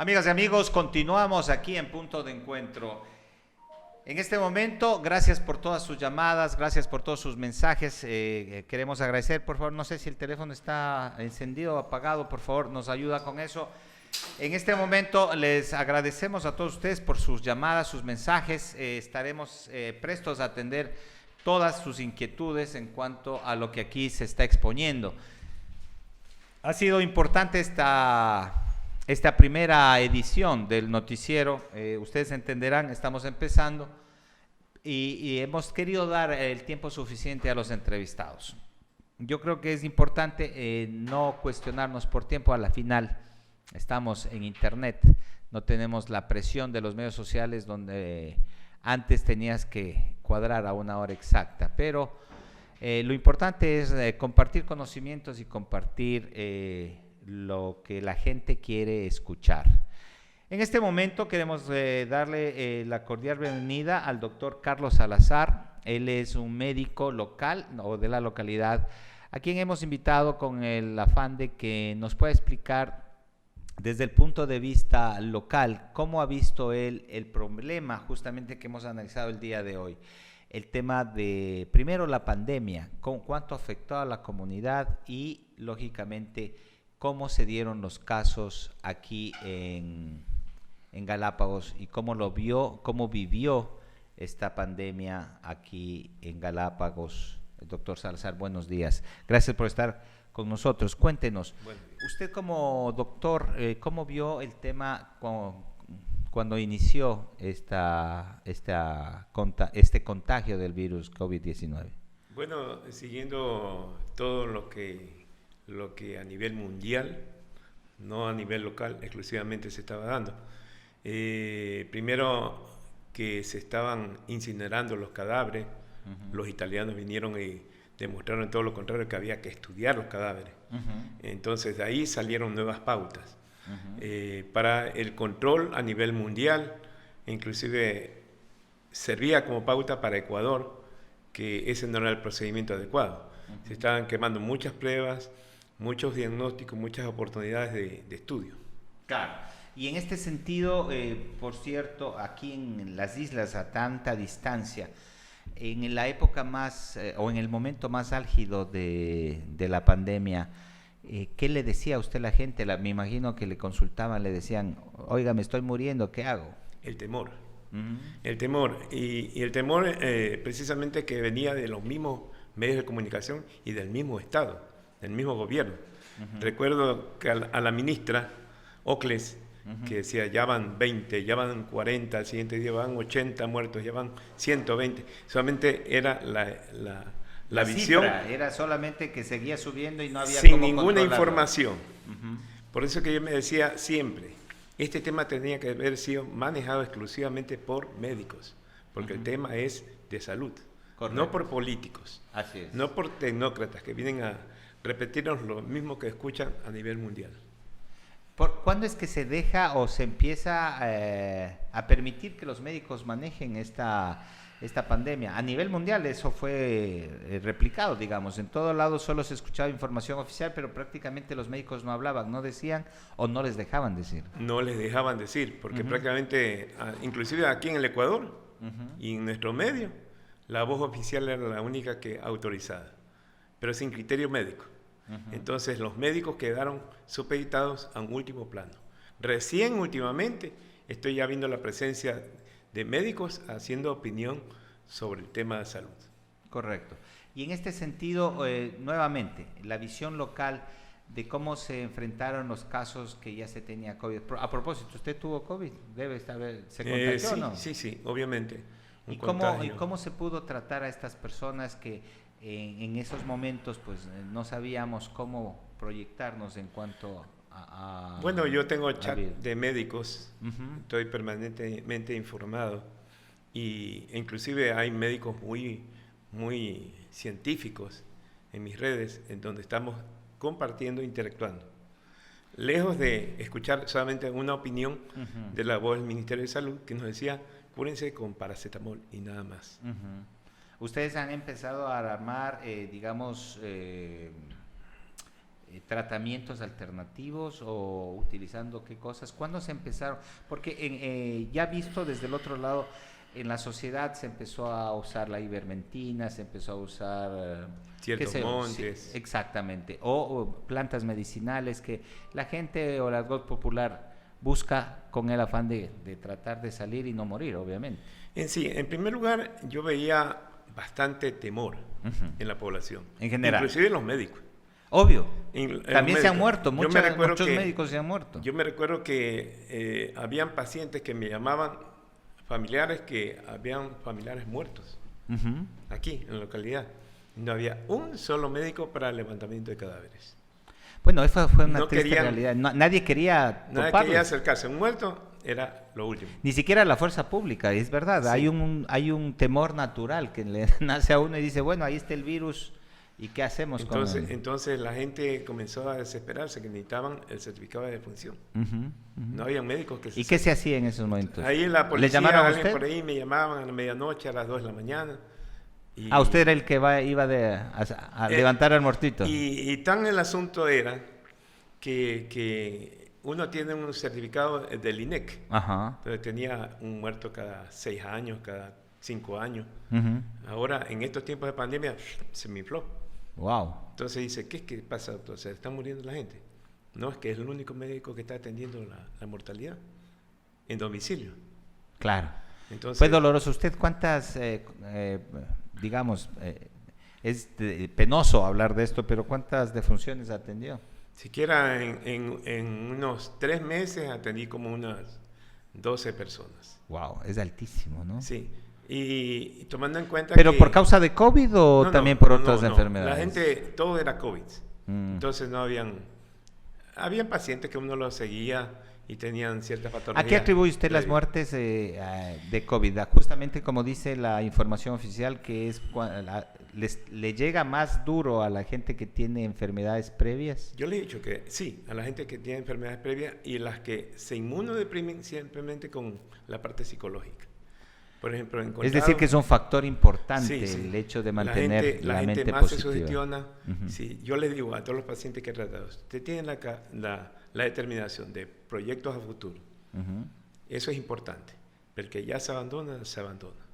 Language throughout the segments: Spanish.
Amigas y amigos, continuamos aquí en Punto de Encuentro. En este momento, gracias por todas sus llamadas, gracias por todos sus mensajes. Queremos agradecer, por favor, no sé si el teléfono está encendido o apagado, por favor, nos ayuda con eso. En este momento les agradecemos a todos ustedes por sus llamadas, sus mensajes. Estaremos prestos a atender todas sus inquietudes en cuanto a lo que aquí se está exponiendo. Ha sido importante esta primera edición del noticiero. Ustedes entenderán, estamos empezando y hemos querido dar el tiempo suficiente a los entrevistados. Yo creo que es importante no cuestionarnos por tiempo. A la final estamos en internet, no tenemos la presión de los medios sociales donde antes tenías que cuadrar a una hora exacta, pero lo importante es compartir conocimientos y compartir lo que la gente quiere escuchar. En este momento queremos darle la cordial bienvenida al doctor Carlos Salazar. Él es un médico local o de la localidad, a quien hemos invitado con el afán de que nos pueda explicar desde el punto de vista local cómo ha visto él el problema justamente que hemos analizado el día de hoy. El tema de, primero, la pandemia, cuánto afectó a la comunidad y, lógicamente, cómo se dieron los casos aquí en Galápagos y cómo vivió esta pandemia aquí en Galápagos. Doctor Salazar, buenos días. Gracias por estar con nosotros. Cuéntenos, usted como doctor, ¿cómo vio el tema cuando inició este contagio del virus COVID-19? Bueno, siguiendo todo lo que a nivel mundial, no a nivel local, exclusivamente se estaba dando. Primero que se estaban incinerando los cadáveres, los italianos vinieron y demostraron todo lo contrario, que había que estudiar los cadáveres. Entonces de ahí salieron nuevas pautas para el control a nivel mundial, inclusive servía como pauta para Ecuador, que ese no era el procedimiento adecuado. Se estaban quemando muchas pruebas, muchos diagnósticos, muchas oportunidades de estudio. Claro, y en este sentido, por cierto, aquí en las islas a tanta distancia, en la época más, o en el momento más álgido de la pandemia, ¿qué le decía a usted a la gente? Me imagino que le consultaban, le decían, oiga, me estoy muriendo, ¿qué hago? El temor. El temor, y el temor precisamente que venía de los mismos medios de comunicación y del mismo Estado, del mismo gobierno. Recuerdo que a la ministra Ocles, que decía, ya van 20, ya van 40, al siguiente día van 80 muertos, ya van 120. Solamente era la visión. Cifra, era solamente que seguía subiendo y no había sin cómo ninguna controlarlo. información. Por eso que yo me decía siempre, este tema tenía que haber sido manejado exclusivamente por médicos, porque el tema es de salud. Correcto. No por políticos. Así es. No por tecnócratas que vienen a repetirnos lo mismo que escuchan a nivel mundial. ¿Cuándo es que se deja o se empieza a permitir que los médicos manejen esta pandemia? A nivel mundial eso fue replicado, digamos. En todo lado solo se escuchaba información oficial, pero prácticamente los médicos no hablaban, no decían o no les dejaban decir. No les dejaban decir, porque prácticamente, inclusive aquí en el Ecuador y en nuestro medio, la voz oficial era la única que autorizada, pero sin criterio médico. Entonces los médicos quedaron supeditados a un último plano. Recién últimamente estoy ya viendo la presencia de médicos haciendo opinión sobre el tema de salud. Correcto. Y en este sentido, nuevamente, la visión local de cómo se enfrentaron los casos que ya se tenía COVID. A propósito, ¿usted tuvo COVID? ¿Se contagió sí, o no? Sí, obviamente. ¿Y cómo se pudo tratar a estas personas que en esos momentos pues no sabíamos cómo proyectarnos en cuanto a bueno, yo tengo chat de médicos, estoy permanentemente informado y inclusive hay médicos muy científicos en mis redes en donde estamos compartiendo, interactuando. Lejos de escuchar solamente una opinión de la voz del Ministerio de Salud que nos decía, cúrense con paracetamol y nada más. Ustedes han empezado a armar, digamos, tratamientos alternativos o utilizando qué cosas? ¿Cuándo se empezaron? Porque ya visto desde el otro lado, en la sociedad se empezó a usar la ivermectina, se empezó a usar ciertos montes. Sí, exactamente, o plantas medicinales que la gente o la argot popular busca con el afán de tratar de salir y no morir, obviamente. En primer lugar, yo veía bastante temor en la población. En general. Inclusive en los médicos. Obvio. En También se han muerto, muchos que, médicos se han muerto. Yo me recuerdo que habían pacientes que me llamaban familiares que habían familiares muertos aquí en la localidad. No había un solo médico para el levantamiento de cadáveres. Bueno, esa fue una triste realidad. Nadie quería acercarse. Un muerto era lo último. Ni siquiera la fuerza pública, es verdad. Sí. Hay un temor natural que le nace a uno y dice, bueno, ahí está el virus. ¿Y qué hacemos con él? Entonces la gente comenzó a desesperarse, que necesitaban el certificado de defunción. No había médicos que ¿Y qué se hacía en esos momentos? Ahí la policía, ¿le llamaron a alguien usted? por ahí me llamaban a la medianoche, a las 2 de la mañana. Usted era el que iba a levantar al muertito. Y tan el asunto era que uno tiene un certificado del INEC. Entonces tenía un muerto cada 6 años, cada 5 años. Ahora, en estos tiempos de pandemia, se me infló. Wow. Entonces dice, ¿qué pasa, doctor? ¿Se está muriendo la gente? No, es que es el único médico que está atendiendo la mortalidad en domicilio. Claro. Entonces, fue doloroso. ¿Usted cuántas, digamos, es penoso hablar de esto, pero cuántas defunciones atendió? Siquiera en unos 3 meses atendí como unas 12 personas. Wow, es altísimo, ¿no? Sí. Y tomando en cuenta ¿Pero que, por causa de COVID o también por otras enfermedades? La gente, todo era COVID. Entonces no habían pacientes que uno los seguía y tenían ciertas patologías. ¿A qué atribuye usted las muertes de COVID? Justamente como dice la información oficial, que es le llega más duro a la gente que tiene enfermedades previas. Yo le he dicho que sí, a la gente que tiene enfermedades previas y las que se inmunodeprimen simplemente con la parte psicológica. Por ejemplo, es decir, que es un factor importante el hecho de mantener la mente más positiva. Se sugestiona. Sí, yo les digo a todos los pacientes que he tratado, usted tiene la determinación de proyectos a futuro. Eso es importante, porque ya se abandona, se abandona.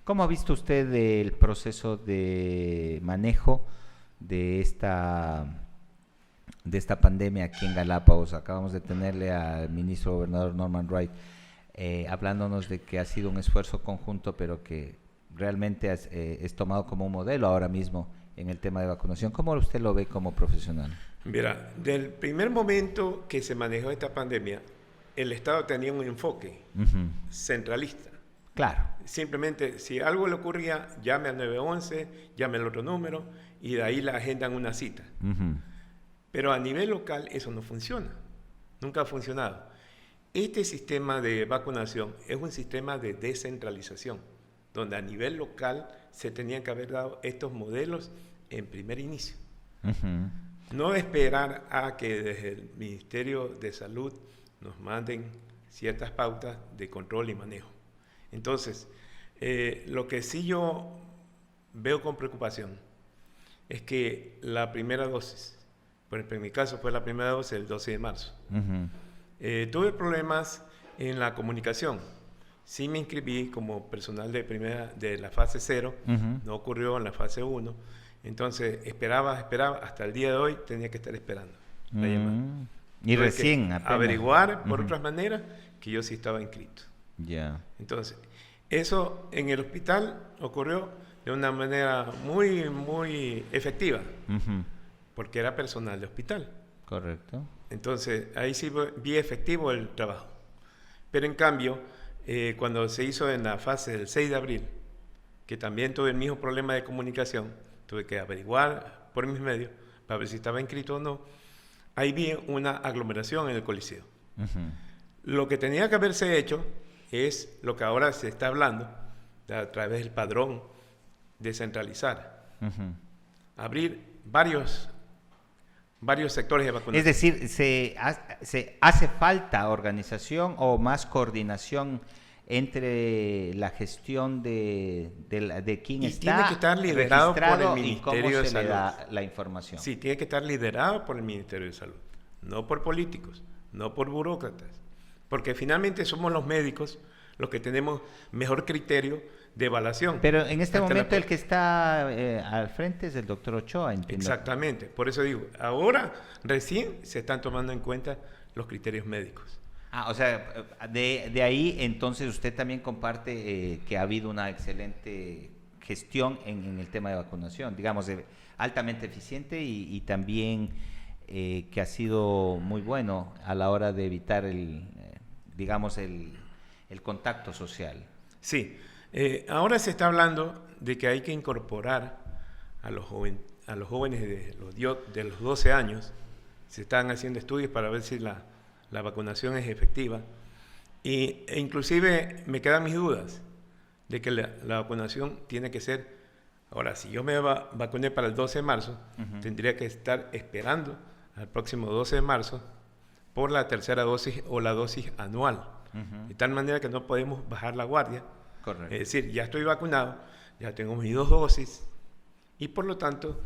¿Cómo ha visto usted el proceso de manejo de esta pandemia aquí en Galápagos? Acabamos de tenerle al ministro gobernador Norman Wright hablándonos de que ha sido un esfuerzo conjunto, pero que realmente es tomado como un modelo ahora mismo en el tema de vacunación. ¿Cómo usted lo ve como profesional? Mira, del primer momento que se manejó esta pandemia, el Estado tenía un enfoque centralista. Claro. Simplemente, si algo le ocurría, llame al 911, llame al otro número, y de ahí la agendan una cita. Pero a nivel local eso no funciona. Nunca ha funcionado. Este sistema de vacunación es un sistema de descentralización, donde a nivel local se tenían que haber dado estos modelos en primer inicio. No esperar a que desde el Ministerio de Salud nos manden ciertas pautas de control y manejo. Entonces, lo que sí yo veo con preocupación es que la primera dosis, por ejemplo, en mi caso fue la primera dosis el 12 de marzo, tuve problemas en la comunicación. Sí me inscribí como personal de la fase 0, no ocurrió en la fase 1. Entonces esperaba, hasta el día de hoy tenía que estar esperando la llamada. Y recién apenas averiguar por otras maneras que yo sí estaba inscrito. Entonces, eso en el hospital ocurrió de una manera muy, muy efectiva, porque era personal de hospital. Correcto. Entonces, ahí sí vi efectivo el trabajo. Pero en cambio, cuando se hizo en la fase del 6 de abril, que también tuve el mismo problema de comunicación, tuve que averiguar por mis medios para ver si estaba inscrito o no, ahí vi una aglomeración en el Coliseo. Lo que tenía que haberse hecho es lo que ahora se está hablando, a través del padrón, descentralizar, abrir varios sectores de vacunación. Es decir, ¿se hace falta organización o más coordinación entre la gestión de quién Y está tiene que estar liderado por el registrado y Ministerio cómo de se le Salud. da la información. Sí, tiene que estar liderado por el Ministerio de Salud, no por políticos, no por burócratas, porque finalmente somos los médicos los que tenemos mejor criterio de evaluación. Pero en este ante momento el que está al frente es el doctor Ochoa, entiendo. Exactamente, por eso digo, ahora recién se están tomando en cuenta los criterios médicos. O sea, de ahí entonces usted también comparte que ha habido una excelente gestión en el tema de vacunación, digamos, altamente eficiente y también que ha sido muy bueno a la hora de evitar el contacto social. Sí, ahora se está hablando de que hay que incorporar a los jóvenes de los 12 años. Se están haciendo estudios para ver si la vacunación es efectiva. E inclusive me quedan mis dudas de que la vacunación tiene que ser... Ahora, si yo me vacuné para el 12 de marzo, tendría que estar esperando al próximo 12 de marzo por la tercera dosis o la dosis anual. De tal manera que no podemos bajar la guardia. Correcto. Es decir, ya estoy vacunado, ya tengo mis 2 dosis y por lo tanto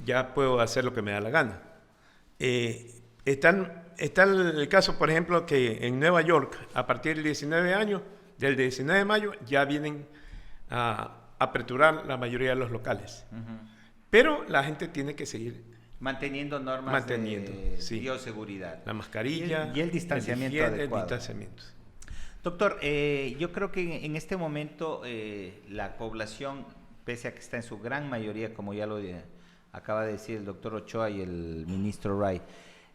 ya puedo hacer lo que me da la gana. Está el caso, por ejemplo, que en Nueva York, a partir del 19 de mayo, ya vienen a aperturar la mayoría de los locales. Pero la gente tiene que seguir manteniendo normas de sí, bioseguridad. La mascarilla y el distanciamiento adecuado. El distanciamiento. Doctor, yo creo que en este momento la población, pese a que está en su gran mayoría, como ya lo acaba de decir el doctor Ochoa y el ministro Wright,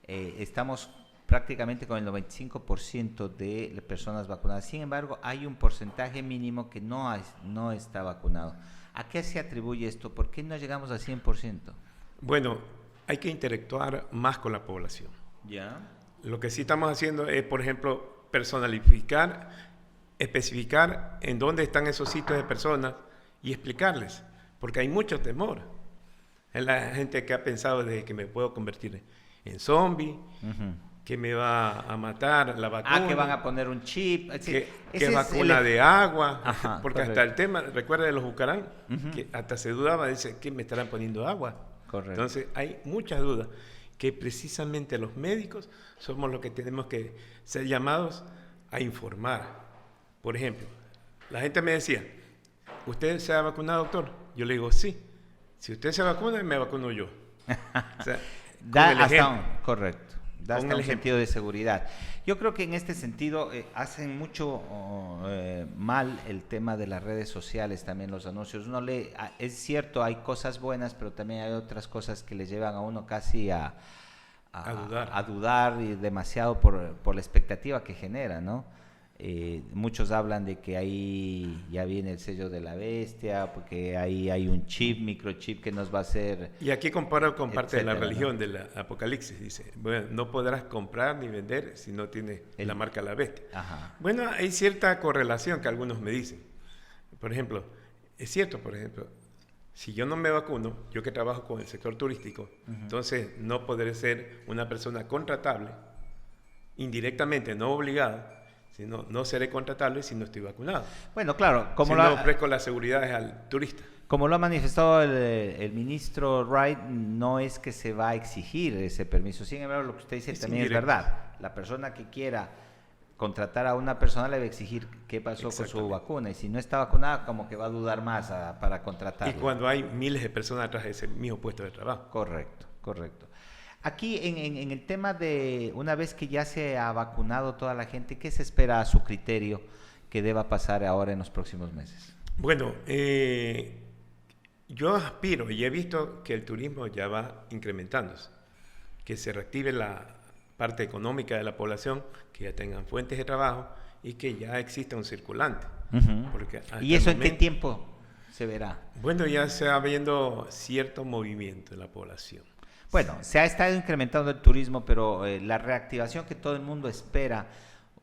estamos prácticamente con el 95% de personas vacunadas. Sin embargo, hay un porcentaje mínimo que no está vacunado. ¿A qué se atribuye esto? ¿Por qué no llegamos al 100%? Bueno, hay que interactuar más con la población. ¿Ya? Lo que sí estamos haciendo es, por ejemplo, especificar en dónde están esos sitios de personas y explicarles, porque hay mucho temor. Es la gente que ha pensado de que me puedo convertir en zombie, que me va a matar la vacuna. Que van a poner un chip. Que vacuna de agua. Ajá, porque correcto. hasta el tema, recuerda de los Bucarán, que hasta se dudaba, dice, ¿qué me estarán poniendo agua? Correcto. Entonces hay muchas dudas, que precisamente los médicos somos los que tenemos que ser llamados a informar. Por ejemplo, la gente me decía, ¿usted se ha vacunado, doctor? Yo le digo, sí. Si usted se vacuna, me vacuno yo. O sea, correcto. Da hasta un sentido de seguridad. Yo creo que en este sentido hacen mucho mal el tema de las redes sociales, también los anuncios. Es cierto, hay cosas buenas, pero también hay otras cosas que le llevan a uno casi a dudar y demasiado por la expectativa que genera, ¿no? Muchos hablan de que ahí ya viene el sello de la bestia, porque ahí hay un microchip que nos va a hacer... Y aquí comparo con parte de la religión, ¿no? del Apocalipsis, dice, bueno, no podrás comprar ni vender si no tienes la marca de la bestia. Ajá. Bueno, hay cierta correlación que algunos me dicen. Por ejemplo, es cierto, si yo no me vacuno, yo que trabajo con el sector turístico, entonces no podré ser una persona contratable, indirectamente, no obligada, sino no seré contratable si no estoy vacunado. Bueno, claro, no ofrezco las seguridades al turista. Como lo ha manifestado el ministro Wright, no es que se va a exigir ese permiso. Sin embargo, lo que usted dice también es verdad. La persona que quiera contratar a una persona le va a exigir qué pasó con su vacuna. Y si no está vacunada, como que va a dudar más para contratarla. Y cuando hay miles de personas atrás de ese mismo puesto de trabajo. Correcto. Aquí en el tema de una vez que ya se ha vacunado toda la gente, ¿qué se espera a su criterio que deba pasar ahora en los próximos meses? Bueno, yo aspiro y he visto que el turismo ya va incrementándose, que se reactive la parte económica de la población, que ya tengan fuentes de trabajo y que ya exista un circulante. Porque ¿Y eso en qué tiempo se verá? Bueno, ya se va viendo cierto movimiento de la población. Bueno, se ha estado incrementando el turismo, pero la reactivación que todo el mundo espera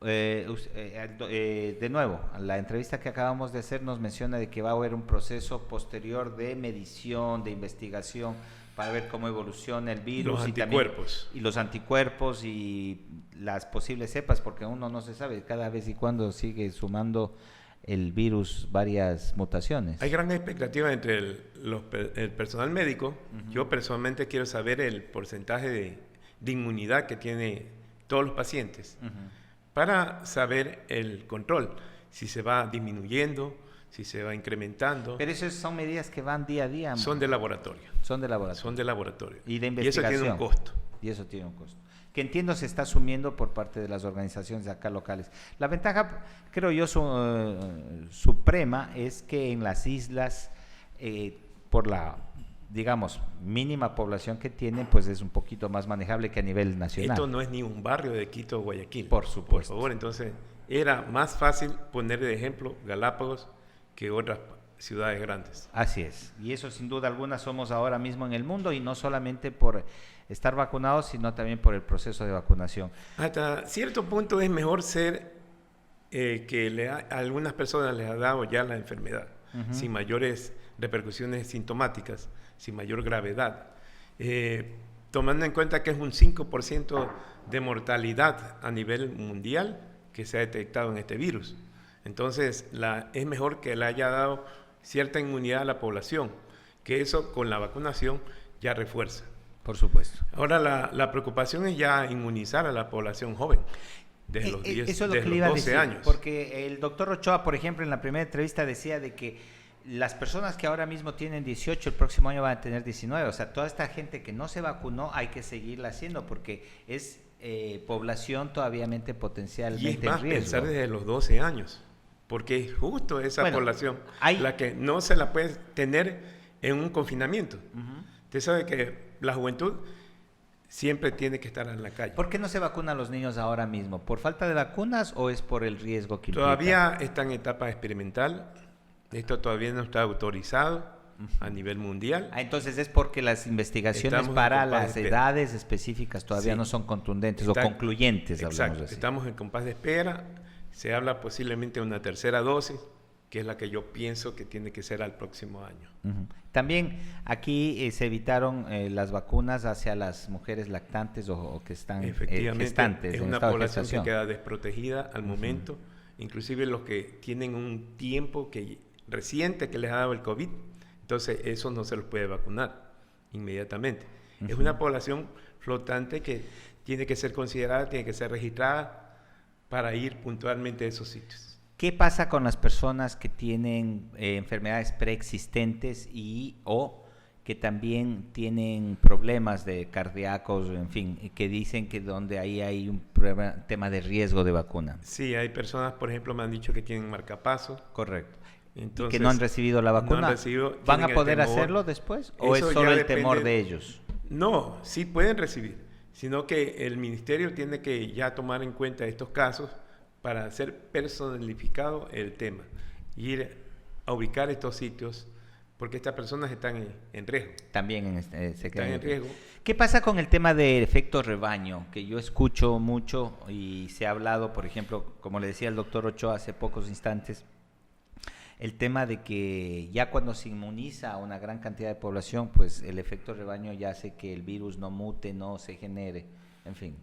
De nuevo, la entrevista que acabamos de hacer nos menciona de que va a haber un proceso posterior de medición, de investigación, para ver cómo evoluciona el virus. Los anticuerpos. Y los anticuerpos y las posibles cepas, porque uno no se sabe, cada vez y cuando sigue sumando el virus varias mutaciones. Hay gran expectativa entre el personal médico. Yo personalmente quiero saber el porcentaje de inmunidad que tiene todos los pacientes para saber el control, si se va disminuyendo, si se va incrementando. Pero esas son medidas que van día a día. Son de laboratorio. Son de laboratorio. Son de laboratorio. Y de investigación. Y eso tiene un costo. Y eso tiene un costo. Que entiendo se está asumiendo por parte de las organizaciones de acá locales. La ventaja, creo yo, suprema es que en las islas, por la, digamos, mínima población que tienen, pues es un poquito más manejable que a nivel nacional. Esto no es ni un barrio de Quito o Guayaquil. Por supuesto. Por favor, entonces era más fácil poner de ejemplo Galápagos que otras ciudades grandes. Así es, y eso sin duda alguna somos ahora mismo en el mundo, y no solamente por estar vacunados, sino también por el proceso de vacunación. Hasta cierto punto es mejor ser que a algunas personas les ha dado ya la enfermedad, sin mayores repercusiones sintomáticas, sin mayor gravedad, tomando en cuenta que es un 5% de mortalidad a nivel mundial que se ha detectado en este virus. Entonces, es mejor que le haya dado cierta inmunidad a la población, que eso con la vacunación ya refuerza. Por supuesto. Ahora, la preocupación es ya inmunizar a la población joven, desde los 10, eso es lo desde que le los iba a 12 decir, años. porque el doctor Ochoa, por ejemplo, en la primera entrevista decía de que las personas que ahora mismo tienen 18, el próximo año van a tener 19, o sea, toda esta gente que no se vacunó hay que seguirla haciendo, porque es población todavía potencialmente Y es más, en riesgo. pensar desde los 12 años, porque es justo esa población la que no se la puede tener en un confinamiento. Usted sabe que la juventud siempre tiene que estar en la calle. ¿Por qué no se vacunan los niños ahora mismo? ¿Por falta de vacunas o es por el riesgo que implica? Todavía está en etapa experimental. Esto todavía no está autorizado a nivel mundial. Entonces es porque las investigaciones para las edades específicas todavía no son contundentes o concluyentes. Exacto, estamos en compás de espera. Se habla posiblemente de una tercera dosis, que es la que yo pienso que tiene que ser al próximo año. También aquí se evitaron las vacunas hacia las mujeres lactantes o que están gestantes. Es una población que queda desprotegida al momento, inclusive los que tienen un tiempo reciente que les ha dado el COVID, entonces eso no se los puede vacunar inmediatamente. Es una población flotante que tiene que ser considerada, tiene que ser registrada para ir puntualmente a esos sitios. ¿Qué pasa con las personas que tienen enfermedades preexistentes o que también tienen problemas cardíacos, en fin, que dicen que donde ahí hay un tema de riesgo de vacuna? Sí, hay personas, por ejemplo, me han dicho que tienen marcapasos. Correcto. Entonces, ¿y que no han recibido la vacuna? No han recibido, ¿van a poder hacerlo después? ¿O es solo el temor de ellos? No, sí pueden recibir, sino que el ministerio tiene que ya tomar en cuenta estos casos para hacer personalificado el tema, ir a ubicar estos sitios, porque estas personas están en riesgo. También se quedan en riesgo. ¿Qué pasa con el tema del efecto rebaño? Que yo escucho mucho y se ha hablado, por ejemplo, como le decía el doctor Ochoa hace pocos instantes, el tema de que ya cuando se inmuniza a una gran cantidad de población, pues el efecto rebaño ya hace que el virus no mute, no se genere, en fin.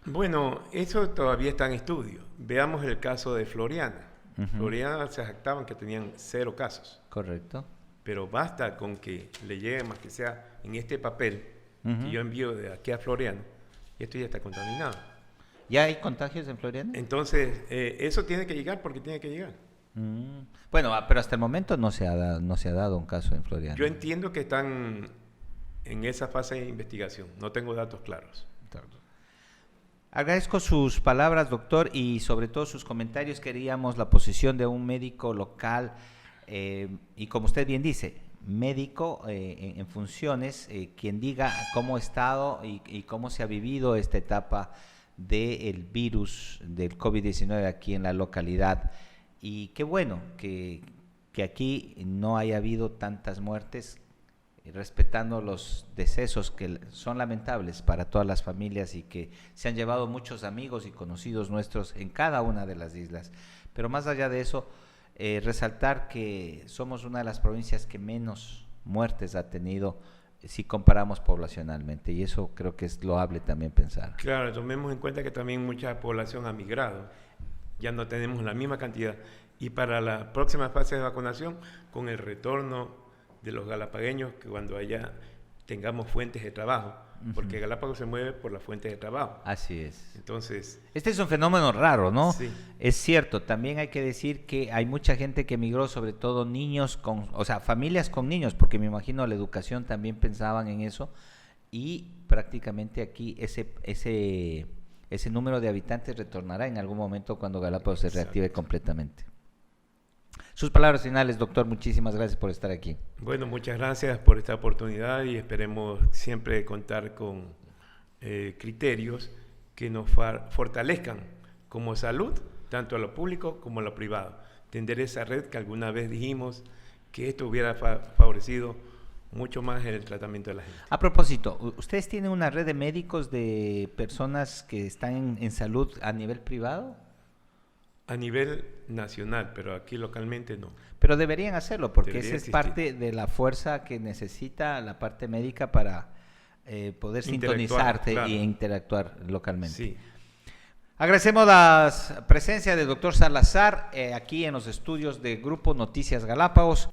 Bueno, eso todavía está en estudio. Veamos el caso de Floriana. Floriana se jactaban que tenían 0 casos. Correcto. Pero basta con que le llegue más que sea en este papel que yo envío de aquí a Floriana, y esto ya está contaminado. ¿Ya hay contagios en Floriana? Entonces, eso tiene que llegar porque tiene que llegar. Bueno, pero hasta el momento no se ha dado un caso en Floriana. Yo entiendo que están en esa fase de investigación. No tengo datos claros. Agradezco sus palabras, doctor, y sobre todo sus comentarios. Queríamos la posición de un médico local y, como usted bien dice, médico en funciones, quien diga cómo ha estado y cómo se ha vivido esta etapa del virus del COVID-19 aquí en la localidad. Y qué bueno que aquí no haya habido tantas muertes y respetando los decesos que son lamentables para todas las familias y que se han llevado muchos amigos y conocidos nuestros en cada una de las islas. Pero más allá de eso, resaltar que somos una de las provincias que menos muertes ha tenido si comparamos poblacionalmente, y eso creo que es loable también pensar. Claro, tomemos en cuenta que también mucha población ha migrado, ya no tenemos la misma cantidad, y para la próxima fase de vacunación, con el retorno de los galapagueños, que cuando allá tengamos fuentes de trabajo, porque Galápagos se mueve por las fuentes de trabajo. Así es. Entonces, este es un fenómeno raro, ¿no? Sí. Es cierto, también hay que decir que hay mucha gente que emigró, sobre todo niños o sea, familias con niños, porque me imagino la educación también pensaban en eso, y prácticamente aquí ese número de habitantes retornará en algún momento cuando Galápagos se reactive completamente. Sus palabras finales, doctor, muchísimas gracias por estar aquí. Bueno, muchas gracias por esta oportunidad y esperemos siempre contar con criterios que nos fortalezcan como salud, tanto a lo público como a lo privado. Tender esa red que alguna vez dijimos que esto hubiera favorecido mucho más el tratamiento de la gente. A propósito, ¿ustedes tienen una red de médicos, de personas que están en salud a nivel privado? A nivel nacional, pero aquí localmente no. Pero deberían hacerlo, porque Debería esa es existir. parte de la fuerza que necesita la parte médica para poder sintonizarte claro. e interactuar localmente. Sí. Agradecemos la presencia del doctor Salazar aquí en los estudios de Grupo Noticias Galápagos.